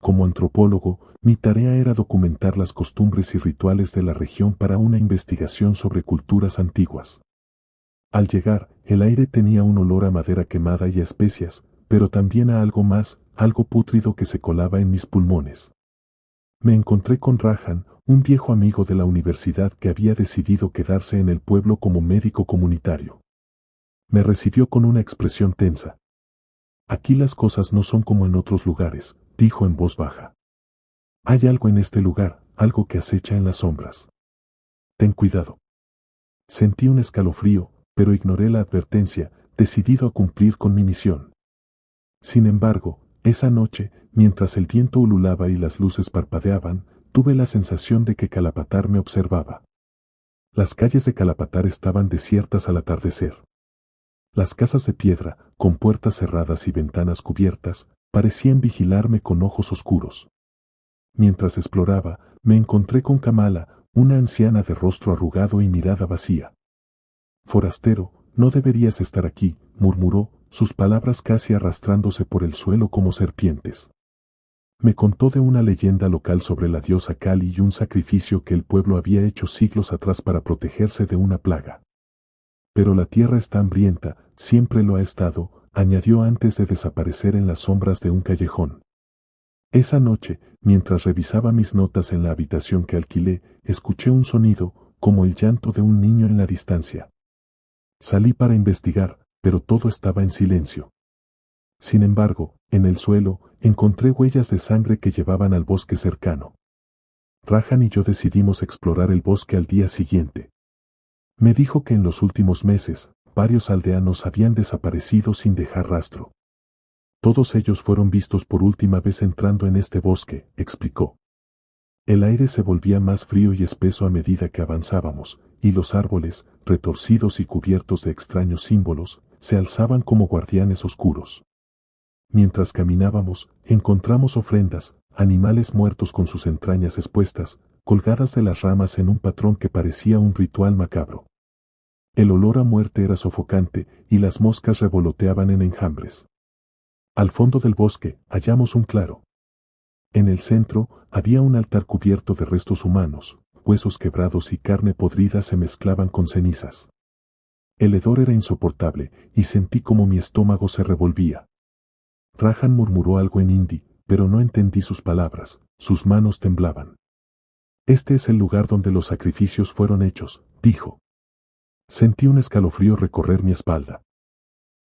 Como antropólogo, mi tarea era documentar las costumbres y rituales de la región para una investigación sobre culturas antiguas. Al llegar, el aire tenía un olor a madera quemada y a especias, pero también a algo más, algo pútrido que se colaba en mis pulmones. Me encontré con Rajan, un viejo amigo de la universidad que había decidido quedarse en el pueblo como médico comunitario. Me recibió con una expresión tensa. Aquí las cosas no son como en otros lugares, dijo en voz baja. Hay algo en este lugar, algo que acecha en las sombras. Ten cuidado. Sentí un escalofrío, pero ignoré la advertencia, decidido a cumplir con mi misión. Sin embargo, esa noche, mientras el viento ululaba y las luces parpadeaban, tuve la sensación de que Kalapatar me observaba. Las calles de Kalapatar estaban desiertas al atardecer. Las casas de piedra, con puertas cerradas y ventanas cubiertas, parecían vigilarme con ojos oscuros. Mientras exploraba, me encontré con Kamala, una anciana de rostro arrugado y mirada vacía. Forastero, no deberías estar aquí, murmuró, sus palabras casi arrastrándose por el suelo como serpientes. Me contó de una leyenda local sobre la diosa Kali y un sacrificio que el pueblo había hecho siglos atrás para protegerse de una plaga. Pero la tierra está hambrienta, siempre lo ha estado, añadió antes de desaparecer en las sombras de un callejón. Esa noche, mientras revisaba mis notas en la habitación que alquilé, escuché un sonido, como el llanto de un niño en la distancia. Salí para investigar, pero todo estaba en silencio. Sin embargo, en el suelo, encontré huellas de sangre que llevaban al bosque cercano. Rajan y yo decidimos explorar el bosque al día siguiente. Me dijo que en los últimos meses, varios aldeanos habían desaparecido sin dejar rastro. Todos ellos fueron vistos por última vez entrando en este bosque, explicó. El aire se volvía más frío y espeso a medida que avanzábamos, y los árboles, retorcidos y cubiertos de extraños símbolos, se alzaban como guardianes oscuros. Mientras caminábamos, encontramos ofrendas, animales muertos con sus entrañas expuestas, colgadas de las ramas en un patrón que parecía un ritual macabro. El olor a muerte era sofocante, y las moscas revoloteaban en enjambres. Al fondo del bosque, hallamos un claro. En el centro, había un altar cubierto de restos humanos, huesos quebrados y carne podrida se mezclaban con cenizas. El hedor era insoportable, y sentí como mi estómago se revolvía. Rajan murmuró algo en hindi, pero no entendí sus palabras, sus manos temblaban. Este es el lugar donde los sacrificios fueron hechos, dijo. Sentí un escalofrío recorrer mi espalda.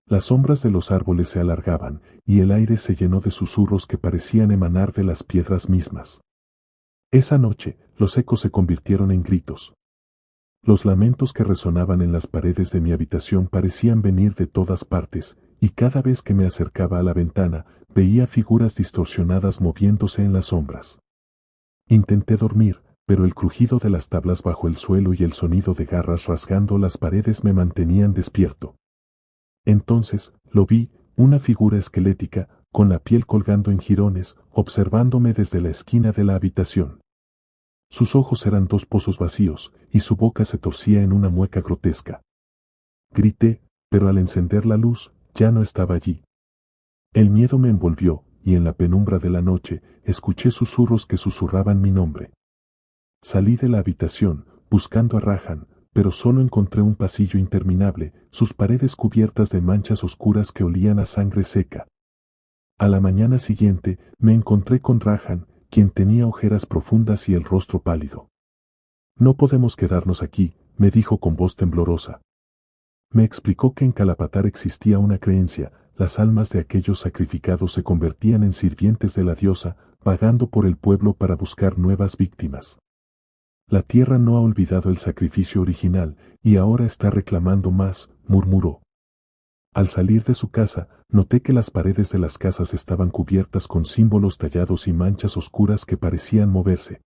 Las sombras de los árboles se alargaban, y el aire se llenó de susurros que parecían emanar de las piedras mismas. Esa noche, los ecos se convirtieron en gritos. Los lamentos que resonaban en las paredes de mi habitación parecían venir de todas partes, y cada vez que me acercaba a la ventana, veía figuras distorsionadas moviéndose en las sombras. Intenté dormir, pero el crujido de las tablas bajo el suelo y el sonido de garras rasgando las paredes me mantenían despierto. Entonces, lo vi, una figura esquelética, con la piel colgando en jirones, observándome desde la esquina de la habitación. Sus ojos eran dos pozos vacíos, y su boca se torcía en una mueca grotesca. Grité, pero al encender la luz, ya no estaba allí. El miedo me envolvió, y en la penumbra de la noche, escuché susurros que susurraban mi nombre. Salí de la habitación, buscando a Rajan, pero solo encontré un pasillo interminable, sus paredes cubiertas de manchas oscuras que olían a sangre seca. A la mañana siguiente, me encontré con Rajan, quien tenía ojeras profundas y el rostro pálido. No podemos quedarnos aquí, me dijo con voz temblorosa. Me explicó que en Kalapatar existía una creencia, las almas de aquellos sacrificados se convertían en sirvientes de la diosa, vagando por el pueblo para buscar nuevas víctimas. La tierra no ha olvidado el sacrificio original, y ahora está reclamando más, murmuró. Al salir de su casa, noté que las paredes de las casas estaban cubiertas con símbolos tallados y manchas oscuras que parecían moverse.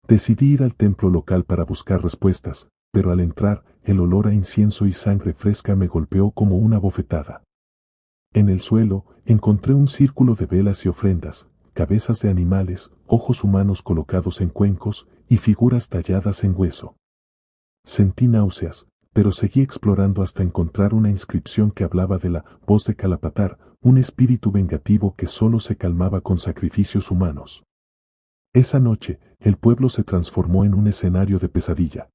Decidí ir al templo local para buscar respuestas, pero al entrar, el olor a incienso y sangre fresca me golpeó como una bofetada. En el suelo, encontré un círculo de velas y ofrendas, cabezas de animales, ojos humanos colocados en cuencos, y figuras talladas en hueso. Sentí náuseas, pero seguí explorando hasta encontrar una inscripción que hablaba de la voz de Kalapatar, un espíritu vengativo que solo se calmaba con sacrificios humanos. Esa noche, el pueblo se transformó en un escenario de pesadilla.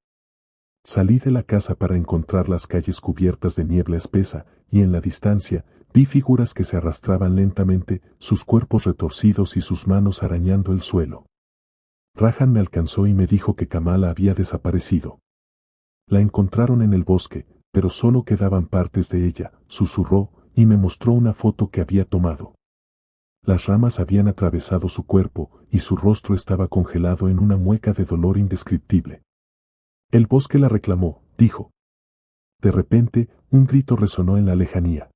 Salí de la casa para encontrar las calles cubiertas de niebla espesa, y en la distancia, vi figuras que se arrastraban lentamente, sus cuerpos retorcidos y sus manos arañando el suelo. Rajan me alcanzó y me dijo que Kamala había desaparecido. La encontraron en el bosque, pero solo quedaban partes de ella, susurró, y me mostró una foto que había tomado. Las ramas habían atravesado su cuerpo, y su rostro estaba congelado en una mueca de dolor indescriptible. El bosque la reclamó, dijo. De repente, un grito resonó en la lejanía.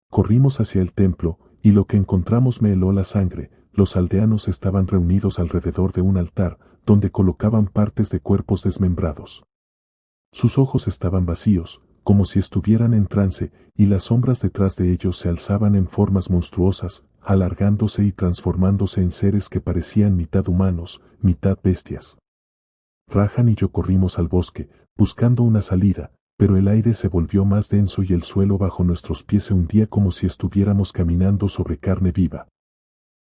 Corrimos hacia el templo, y lo que encontramos me heló la sangre. Los aldeanos estaban reunidos alrededor de un altar, donde colocaban partes de cuerpos desmembrados. Sus ojos estaban vacíos, como si estuvieran en trance, y las sombras detrás de ellos se alzaban en formas monstruosas, alargándose y transformándose en seres que parecían mitad humanos, mitad bestias. Rajan y yo corrimos al bosque, buscando una salida, pero el aire se volvió más denso y el suelo bajo nuestros pies se hundía como si estuviéramos caminando sobre carne viva.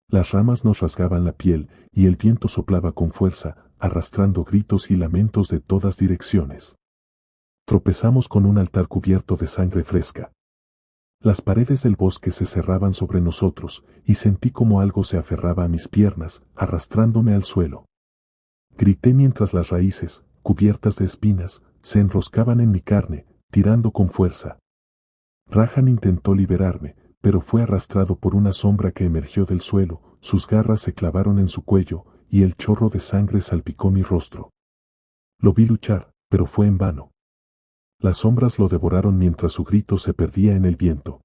Las ramas nos rasgaban la piel, y el viento soplaba con fuerza, arrastrando gritos y lamentos de todas direcciones. Tropezamos con un altar cubierto de sangre fresca. Las paredes del bosque se cerraban sobre nosotros, y sentí como algo se aferraba a mis piernas, arrastrándome al suelo. Grité mientras las raíces, cubiertas de espinas, se enroscaban en mi carne, tirando con fuerza. Rajan intentó liberarme, pero fue arrastrado por una sombra que emergió del suelo, sus garras se clavaron en su cuello, y el chorro de sangre salpicó mi rostro. Lo vi luchar, pero fue en vano. Las sombras lo devoraron mientras su grito se perdía en el viento.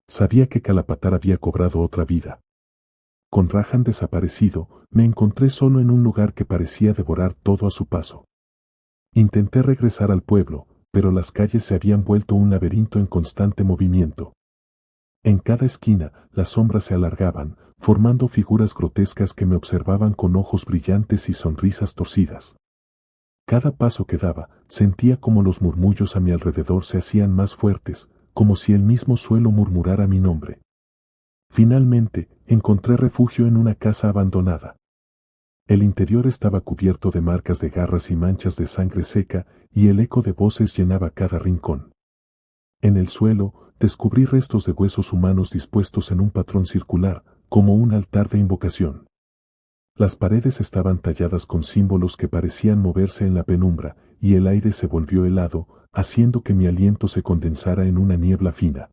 Sabía que Kalapatar había cobrado otra vida. Con Rajan desaparecido, me encontré solo en un lugar que parecía devorar todo a su paso. Intenté regresar al pueblo, pero las calles se habían vuelto un laberinto en constante movimiento. En cada esquina, las sombras se alargaban, formando figuras grotescas que me observaban con ojos brillantes y sonrisas torcidas. Cada paso que daba, sentía como los murmullos a mi alrededor se hacían más fuertes, como si el mismo suelo murmurara mi nombre. Finalmente, encontré refugio en una casa abandonada. El interior estaba cubierto de marcas de garras y manchas de sangre seca, y el eco de voces llenaba cada rincón. En el suelo, descubrí restos de huesos humanos dispuestos en un patrón circular, como un altar de invocación. Las paredes estaban talladas con símbolos que parecían moverse en la penumbra, y el aire se volvió helado, haciendo que mi aliento se condensara en una niebla fina.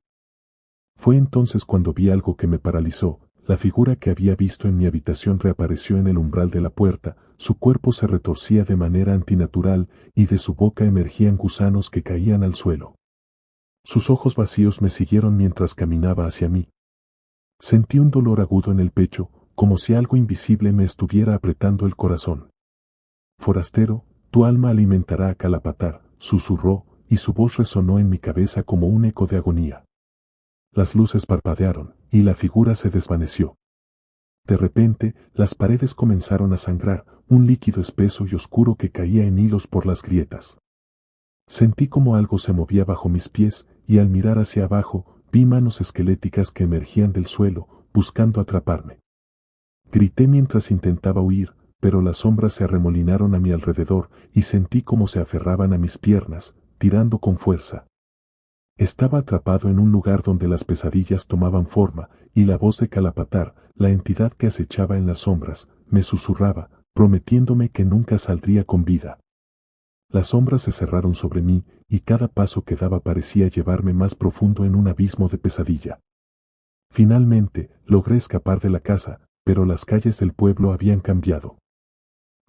Fue entonces cuando vi algo que me paralizó. La figura que había visto en mi habitación reapareció en el umbral de la puerta, su cuerpo se retorcía de manera antinatural, y de su boca emergían gusanos que caían al suelo. Sus ojos vacíos me siguieron mientras caminaba hacia mí. Sentí un dolor agudo en el pecho, como si algo invisible me estuviera apretando el corazón. Forastero, tu alma alimentará a Kalapatar, susurró, y su voz resonó en mi cabeza como un eco de agonía. Las luces parpadearon, y la figura se desvaneció. De repente, las paredes comenzaron a sangrar, un líquido espeso y oscuro que caía en hilos por las grietas. Sentí como algo se movía bajo mis pies, y al mirar hacia abajo, vi manos esqueléticas que emergían del suelo, buscando atraparme. Grité mientras intentaba huir, pero las sombras se arremolinaron a mi alrededor, y sentí como se aferraban a mis piernas, tirando con fuerza. Estaba atrapado en un lugar donde las pesadillas tomaban forma, y la voz de Kalapatar, la entidad que acechaba en las sombras, me susurraba, prometiéndome que nunca saldría con vida. Las sombras se cerraron sobre mí, y cada paso que daba parecía llevarme más profundo en un abismo de pesadilla. Finalmente, logré escapar de la casa, pero las calles del pueblo habían cambiado.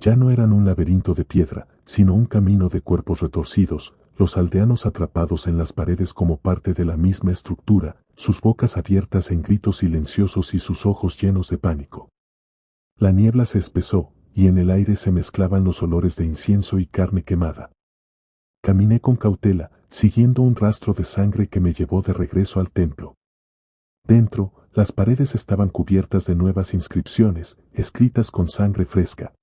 Ya no eran un laberinto de piedra, sino un camino de cuerpos retorcidos, los aldeanos atrapados en las paredes como parte de la misma estructura, sus bocas abiertas en gritos silenciosos y sus ojos llenos de pánico. La niebla se espesó, y en el aire se mezclaban los olores de incienso y carne quemada. Caminé con cautela, siguiendo un rastro de sangre que me llevó de regreso al templo. Dentro, las paredes estaban cubiertas de nuevas inscripciones, escritas con sangre fresca.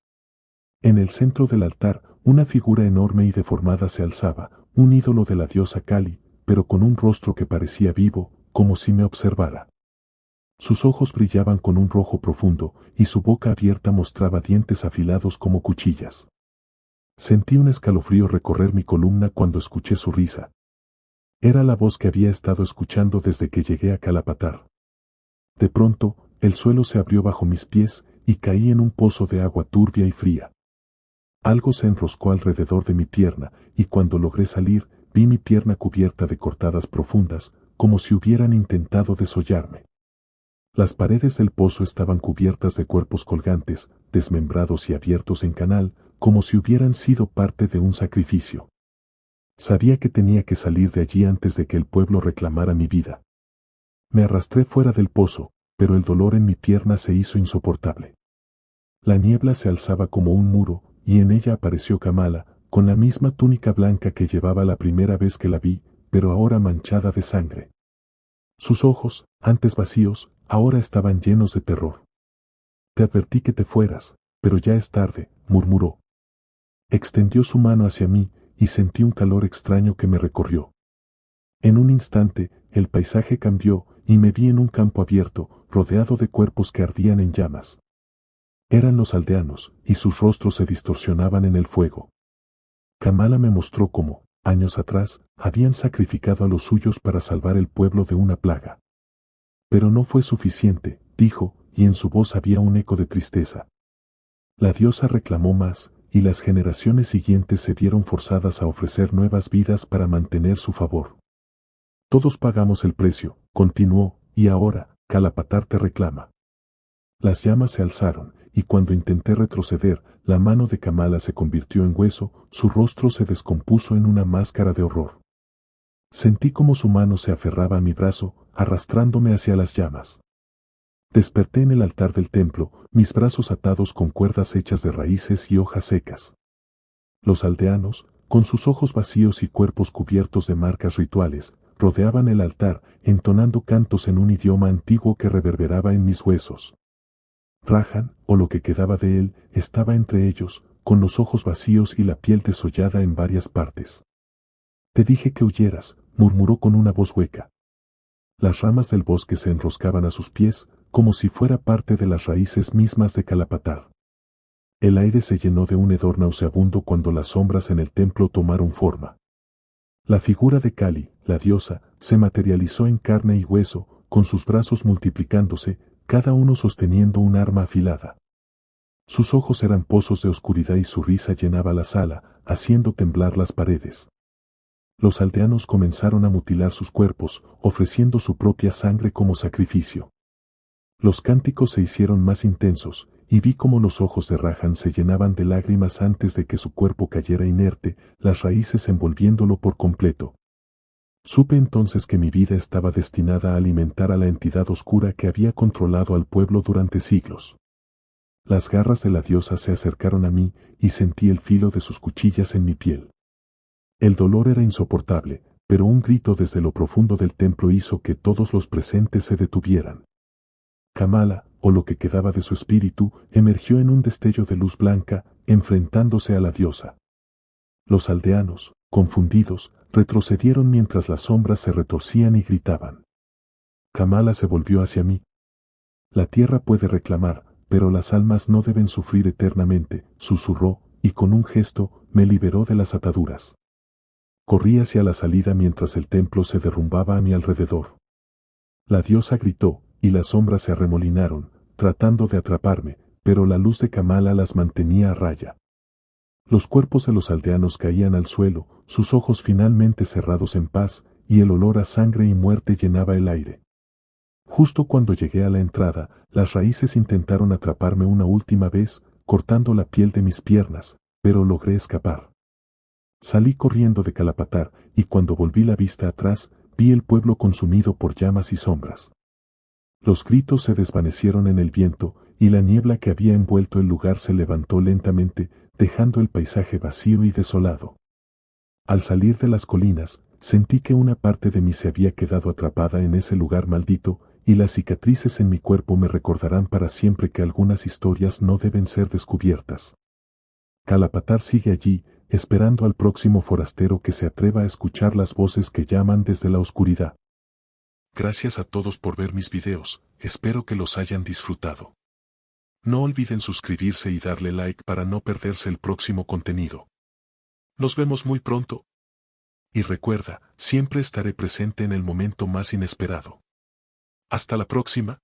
En el centro del altar, una figura enorme y deformada se alzaba, un ídolo de la diosa Kali, pero con un rostro que parecía vivo, como si me observara. Sus ojos brillaban con un rojo profundo, y su boca abierta mostraba dientes afilados como cuchillas. Sentí un escalofrío recorrer mi columna cuando escuché su risa. Era la voz que había estado escuchando desde que llegué a Kalapatar. De pronto, el suelo se abrió bajo mis pies, y caí en un pozo de agua turbia y fría. Algo se enroscó alrededor de mi pierna, y cuando logré salir, vi mi pierna cubierta de cortadas profundas, como si hubieran intentado desollarme. Las paredes del pozo estaban cubiertas de cuerpos colgantes, desmembrados y abiertos en canal, como si hubieran sido parte de un sacrificio. Sabía que tenía que salir de allí antes de que el pueblo reclamara mi vida. Me arrastré fuera del pozo, pero el dolor en mi pierna se hizo insoportable. La niebla se alzaba como un muro, y en ella apareció Kamala, con la misma túnica blanca que llevaba la primera vez que la vi, pero ahora manchada de sangre. Sus ojos, antes vacíos, ahora estaban llenos de terror. Te advertí que te fueras, pero ya es tarde, murmuró. Extendió su mano hacia mí, y sentí un calor extraño que me recorrió. En un instante, el paisaje cambió, y me vi en un campo abierto, rodeado de cuerpos que ardían en llamas. Eran los aldeanos, y sus rostros se distorsionaban en el fuego. Kamala me mostró cómo, años atrás, habían sacrificado a los suyos para salvar el pueblo de una plaga. Pero no fue suficiente, dijo, y en su voz había un eco de tristeza. La diosa reclamó más, y las generaciones siguientes se vieron forzadas a ofrecer nuevas vidas para mantener su favor. Todos pagamos el precio, continuó, y ahora, Kalapatar te reclama. Las llamas se alzaron, y cuando intenté retroceder, la mano de Kamala se convirtió en hueso, su rostro se descompuso en una máscara de horror. Sentí como su mano se aferraba a mi brazo, arrastrándome hacia las llamas. Desperté en el altar del templo, mis brazos atados con cuerdas hechas de raíces y hojas secas. Los aldeanos, con sus ojos vacíos y cuerpos cubiertos de marcas rituales, rodeaban el altar, entonando cantos en un idioma antiguo que reverberaba en mis huesos. Rajan, o lo que quedaba de él, estaba entre ellos, con los ojos vacíos y la piel desollada en varias partes. Te dije que huyeras, murmuró con una voz hueca. Las ramas del bosque se enroscaban a sus pies, como si fuera parte de las raíces mismas de Kalapatar. El aire se llenó de un hedor nauseabundo cuando las sombras en el templo tomaron forma. La figura de Kali, la diosa, se materializó en carne y hueso, con sus brazos multiplicándose, cada uno sosteniendo un arma afilada. Sus ojos eran pozos de oscuridad y su risa llenaba la sala, haciendo temblar las paredes. Los aldeanos comenzaron a mutilar sus cuerpos, ofreciendo su propia sangre como sacrificio. Los cánticos se hicieron más intensos, y vi cómo los ojos de Rajan se llenaban de lágrimas antes de que su cuerpo cayera inerte, las raíces envolviéndolo por completo. Supe entonces que mi vida estaba destinada a alimentar a la entidad oscura que había controlado al pueblo durante siglos. Las garras de la diosa se acercaron a mí, y sentí el filo de sus cuchillas en mi piel. El dolor era insoportable, pero un grito desde lo profundo del templo hizo que todos los presentes se detuvieran. Kamala, o lo que quedaba de su espíritu, emergió en un destello de luz blanca, enfrentándose a la diosa. Los aldeanos, confundidos, retrocedieron mientras las sombras se retorcían y gritaban. Kamala se volvió hacia mí. La tierra puede reclamar, pero las almas no deben sufrir eternamente, susurró, y con un gesto, me liberó de las ataduras. Corrí hacia la salida mientras el templo se derrumbaba a mi alrededor. La diosa gritó, y las sombras se arremolinaron, tratando de atraparme, pero la luz de Kamala las mantenía a raya. Los cuerpos de los aldeanos caían al suelo, sus ojos finalmente cerrados en paz, y el olor a sangre y muerte llenaba el aire. Justo cuando llegué a la entrada, las raíces intentaron atraparme una última vez, cortando la piel de mis piernas, pero logré escapar. Salí corriendo de Kalapatar, y cuando volví la vista atrás, vi el pueblo consumido por llamas y sombras. Los gritos se desvanecieron en el viento, y la niebla que había envuelto el lugar se levantó lentamente, dejando el paisaje vacío y desolado. Al salir de las colinas, sentí que una parte de mí se había quedado atrapada en ese lugar maldito, y las cicatrices en mi cuerpo me recordarán para siempre que algunas historias no deben ser descubiertas. Kalapatar sigue allí, esperando al próximo forastero que se atreva a escuchar las voces que llaman desde la oscuridad. Gracias a todos por ver mis videos, espero que los hayan disfrutado. No olviden suscribirse y darle like para no perderse el próximo contenido. Nos vemos muy pronto. Y recuerda, siempre estaré presente en el momento más inesperado. Hasta la próxima.